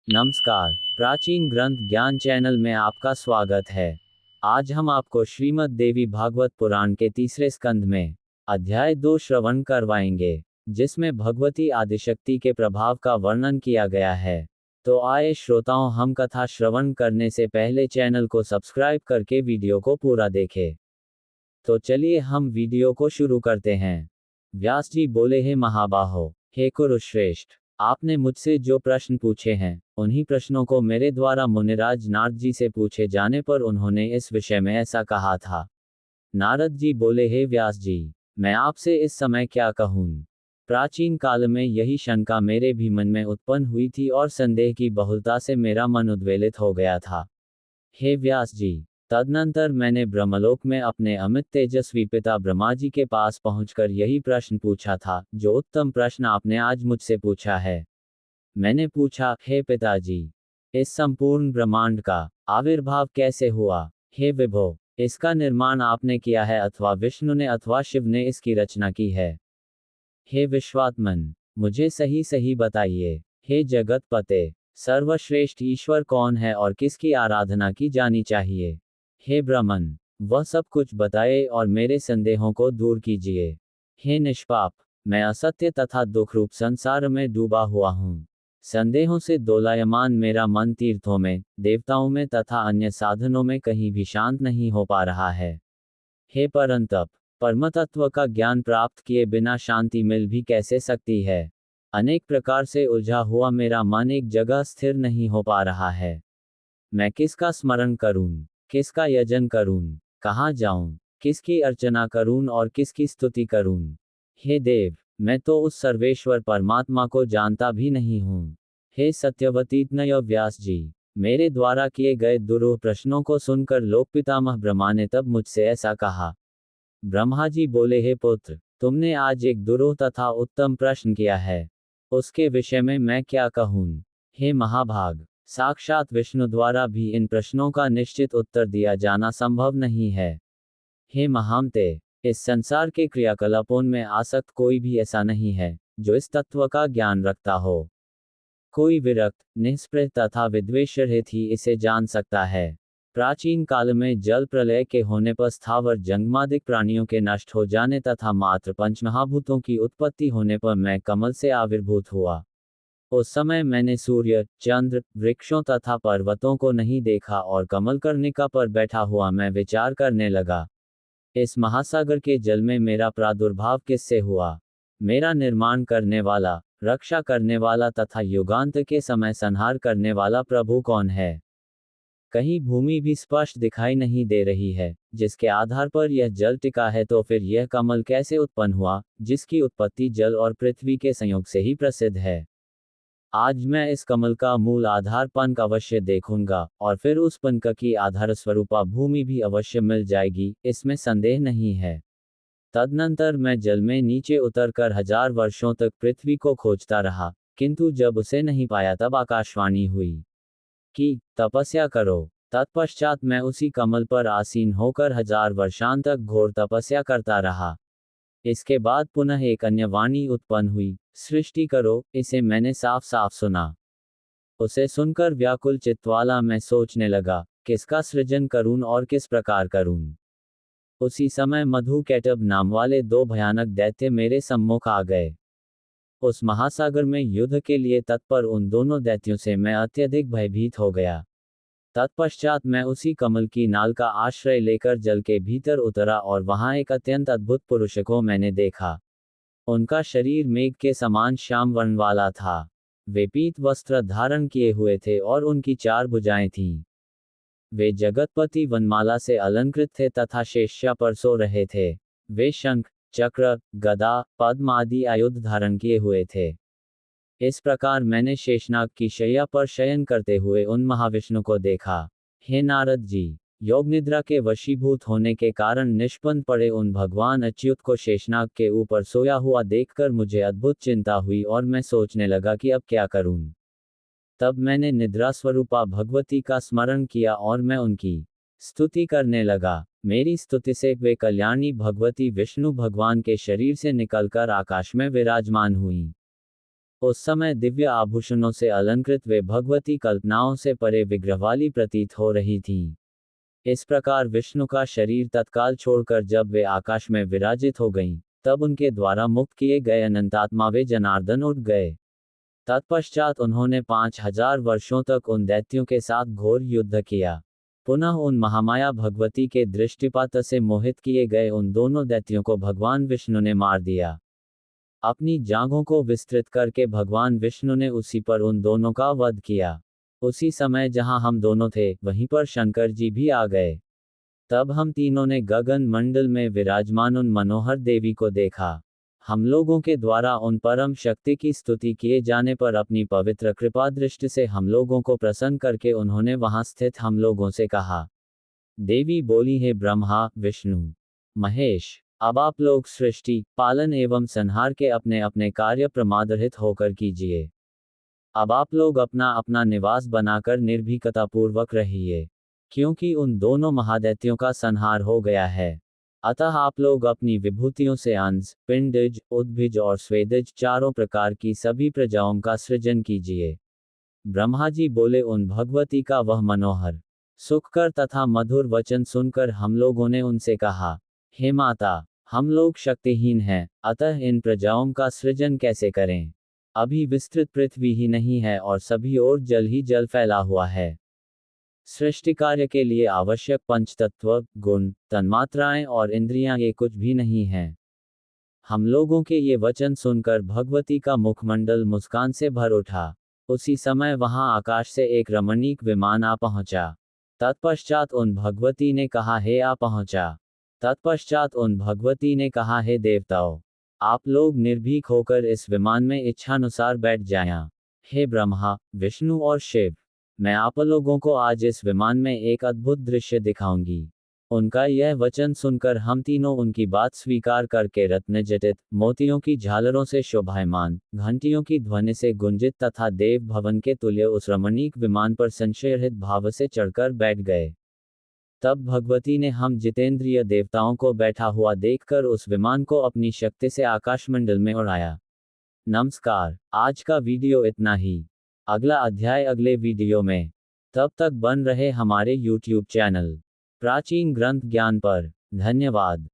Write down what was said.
नमस्कार। प्राचीन ग्रंथ ज्ञान चैनल में आपका स्वागत है। आज हम आपको श्रीमद् देवी भागवत पुराण के तीसरे स्कंद में अध्याय 2 श्रवण करवाएंगे, जिसमें भगवती आदिशक्ति के प्रभाव का वर्णन किया गया है। तो आए श्रोताओं, हम कथा श्रवण करने से पहले चैनल को सब्सक्राइब करके वीडियो को पूरा देखें। तो चलिए हम वीडियो को शुरू करते हैं। व्यास जी बोले, हे महाबाहो, हे कुरुश्रेष्ठ, आपने मुझसे जो प्रश्न पूछे हैं, उन्हीं प्रश्नों को मेरे द्वारा मुनिराज नारद जी से पूछे जाने पर उन्होंने इस विषय में ऐसा कहा था। नारद जी बोले, हे व्यास जी, मैं आपसे इस समय क्या कहूँ। प्राचीन काल में यही शंका मेरे भी मन में उत्पन्न हुई थी और संदेह की बहुलता से मेरा मन उद्वेलित हो गया था। हे व्यास जी, तदनंतर मैंने ब्रह्मलोक में अपने अमित तेजस्वी पिता ब्रह्मा जी के पास पहुंचकर यही प्रश्न पूछा था, जो उत्तम प्रश्न आपने आज मुझसे पूछा है। मैंने पूछा, हे पिताजी, इस संपूर्ण ब्रह्मांड का आविर्भाव कैसे हुआ। हे विभो, इसका निर्माण आपने किया है अथवा विष्णु ने अथवा शिव ने इसकी रचना की है। हे विश्वात्मन, मुझे सही सही बताइए। हे जगत पते, सर्वश्रेष्ठ ईश्वर कौन है और किसकी आराधना की जानी चाहिए। हे ब्रह्मन, वह सब कुछ बताए और मेरे संदेहों को दूर कीजिए। हे निष्पाप, मैं असत्य तथा दुख रूप संसार में डूबा हुआ हूँ। संदेहों से दोलायमान मेरा मन तीर्थों में, देवताओं में तथा अन्य साधनों में कहीं भी शांत नहीं हो पा रहा है। हे परंतप, परमतत्व का ज्ञान प्राप्त किए बिना शांति मिल भी कैसे सकती है। अनेक प्रकार से उलझा हुआ मेरा मन एक जगह स्थिर नहीं हो पा रहा है। मैं किसका स्मरण करूं, किसका यजन करूं, कहाँ जाऊं, किसकी अर्चना करूं और किसकी स्तुति करूं। हे देव, मैं तो उस सर्वेश्वर परमात्मा को जानता भी नहीं हूँ। हे सत्यवतीतनय व्यास जी, मेरे द्वारा किए गए दुरूह प्रश्नों को सुनकर लोक पितामह ब्रह्मा ने तब मुझसे ऐसा कहा। ब्रह्मा जी बोले, हे पुत्र, तुमने आज एक दुरूह तथा उत्तम प्रश्न किया है। उसके विषय में मैं क्या कहूँ। हे महाभाग, साक्षात विष्णु द्वारा भी इन प्रश्नों का निश्चित उत्तर दिया जाना संभव नहीं है। हे महामते, इस संसार के क्रियाकलापों में आसक्त कोई भी ऐसा नहीं है, जो इस तत्व का ज्ञान रखता हो। कोई विरक्त, निष्प्रह तथा विद्वेषरहित ही इसे जान सकता है। प्राचीन काल में जल प्रलय के होने पर स्थावर जंगमादिक प्राणियों के नष्ट हो जाने तथा मात्र पंचमहाभूतों की उत्पत्ति होने पर मैं कमल से आविर्भूत हुआ। उस समय मैंने सूर्य, चंद्र, वृक्षों तथा पर्वतों को नहीं देखा और कमल कर्णिका पर बैठा हुआ मैं विचार करने लगा, इस महासागर के जल में मेरा प्रादुर्भाव किससे हुआ। मेरा निर्माण करने वाला, रक्षा करने वाला तथा युगांत के समय संहार करने वाला प्रभु कौन है। कहीं भूमि भी स्पष्ट दिखाई नहीं दे रही है, जिसके आधार पर यह जल टिका है, तो फिर यह कमल कैसे उत्पन्न हुआ, जिसकी उत्पत्ति जल और पृथ्वी के संयोग से ही प्रसिद्ध है। आज मैं इस कमल का मूल आधार पंख अवश्य देखूंगा, और फिर उस पंख की आधार स्वरूपा भूमि भी अवश्य मिल जाएगी, इसमें संदेह नहीं है। तदनंतर मैं जल में नीचे उतरकर 1000 वर्षों तक पृथ्वी को खोजता रहा, किंतु जब उसे नहीं पाया तब आकाशवाणी हुई कि तपस्या करो। तत्पश्चात मैं उसी कमल पर आसीन होकर 1000 वर्षांत तक घोर तपस्या करता रहा। इसके बाद पुनः एक अन्य वाणी उत्पन्न हुई, सृष्टि करो। इसे मैंने साफ साफ सुना। उसे सुनकर व्याकुल चित्तवाला मैं सोचने लगा, किसका सृजन करूं और किस प्रकार करूं। उसी समय मधु कैटब नाम वाले 2 भयानक दैत्य मेरे सम्मुख आ गए। उस महासागर में युद्ध के लिए तत्पर उन दोनों दैत्यों से मैं अत्यधिक भयभीत हो गया। तत्पश्चात मैं उसी कमल की नाल का आश्रय लेकर जल के भीतर उतरा और वहां एक अत्यंत अद्भुत पुरुष को मैंने देखा। उनका शरीर मेघ के समान श्याम वर्ण वाला था। वे पीत वस्त्र धारण किए हुए थे और उनकी 4 भुजाएं थीं। वे जगतपति वनमाला से अलंकृत थे तथा शेष्या पर सो रहे थे। वे शंख, चक्र, गदा, पद्म आदि आयुध धारण किए हुए थे। इस प्रकार मैंने शेषनाग की शैया पर शयन करते हुए उन महाविष्णु को देखा। हे नारद जी, योग निद्रा के वशीभूत होने के कारण निष्पन्न पड़े उन भगवान अच्युत को शेषनाग के ऊपर सोया हुआ देखकर मुझे अद्भुत चिंता हुई और मैं सोचने लगा कि अब क्या करूं। तब मैंने निद्रा स्वरूपा भगवती का स्मरण किया और मैं उनकी स्तुति करने लगा। मेरी स्तुति से वे कल्याणी भगवती विष्णु भगवान के शरीर से निकलकर आकाश में विराजमान हुई। उस समय दिव्य आभूषणों से अलंकृत वे भगवती कल्पनाओं से परे विग्रह वाली प्रतीत हो रही थीं। इस प्रकार विष्णु का शरीर तत्काल छोड़कर जब वे आकाश में विराजित हो गईं, तब उनके द्वारा मुक्त किए गए अनंतात्मा वे जनार्दन उठ गए। तत्पश्चात उन्होंने 5000 वर्षों तक उन दैत्यों के साथ घोर युद्ध किया। पुनः उन महामाया भगवती के दृष्टिपात से मोहित किए गए उन दोनों दैत्यों को भगवान विष्णु ने मार दिया। अपनी जांघों को विस्तृत करके भगवान विष्णु ने उसी पर उन दोनों का वध किया। उसी समय जहां हम दोनों थे, वहीं पर शंकर जी भी आ गए। तब हम तीनों ने गगन मंडल में विराजमान उन मनोहर देवी को देखा। हम लोगों के द्वारा उन परम शक्ति की स्तुति किए जाने पर अपनी पवित्र कृपा दृष्टि से हम लोगों को प्रसन्न करके उन्होंने वहां स्थित हम लोगों से कहा। देवी बोली, हे ब्रह्मा, विष्णु, महेश, अब आप लोग सृष्टि, पालन एवं संहार के अपने अपने कार्य प्रमादरहित होकर कीजिए। अब आप लोग अपना अपना निवास बनाकर निर्भीकता पूर्वक रहिए, क्योंकि उन दोनों महादैत्यों का संहार हो गया है। अतः आप लोग अपनी विभूतियों से अंश, पिंडज, उद्भिज और स्वेदज चारों प्रकार की सभी प्रजाओं का सृजन कीजिए। ब्रह्मा जी बोले, उन भगवती का वह मनोहर, सुखकर तथा मधुर वचन सुनकर हम लोगों ने उनसे कहा, हे माता, हम लोग शक्तिहीन हैं, अतः इन प्रजाओं का सृजन कैसे करें? अभी विस्तृत पृथ्वी ही नहीं है और सभी ओर जल ही जल फैला हुआ है। सृष्टि कार्य के लिए आवश्यक पंचतत्व, गुण, तन्मात्राएं और इंद्रियां ये कुछ भी नहीं हैं। हम लोगों के ये वचन सुनकर भगवती का मुखमंडल मुस्कान से भर उठा। उसी समय वहां आकाश से एक रमणीक विमान आ पहुंचा। तत्पश्चात उन भगवती ने कहा, हे आ पहुंचा। तत्पश्चात उन भगवती ने कहा, हे देवताओं, आप लोग निर्भीक होकर इस विमान में इच्छानुसार बैठ जाएं। हे ब्रह्मा, विष्णु और शिव, मैं आप लोगों को आज इस विमान में एक अद्भुत दृश्य दिखाऊंगी। उनका यह वचन सुनकर हम तीनों उनकी बात स्वीकार करके रत्नजटित, मोतियों की झालरों से शोभायमान, घंटियों की ध्वनि से गुंजित तथा देव भवन के तुल्य उस रमणीक विमान पर संशयरहित भाव से चढ़कर बैठ गए। तब भगवती ने हम जितेंद्रिय देवताओं को बैठा हुआ देखकर उस विमान को अपनी शक्ति से आकाशमंडल में उड़ाया। नमस्कार, आज का वीडियो इतना ही। अगला अध्याय अगले वीडियो में। तब तक बन रहे हमारे YouTube चैनल प्राचीन ग्रंथ ज्ञान पर। धन्यवाद।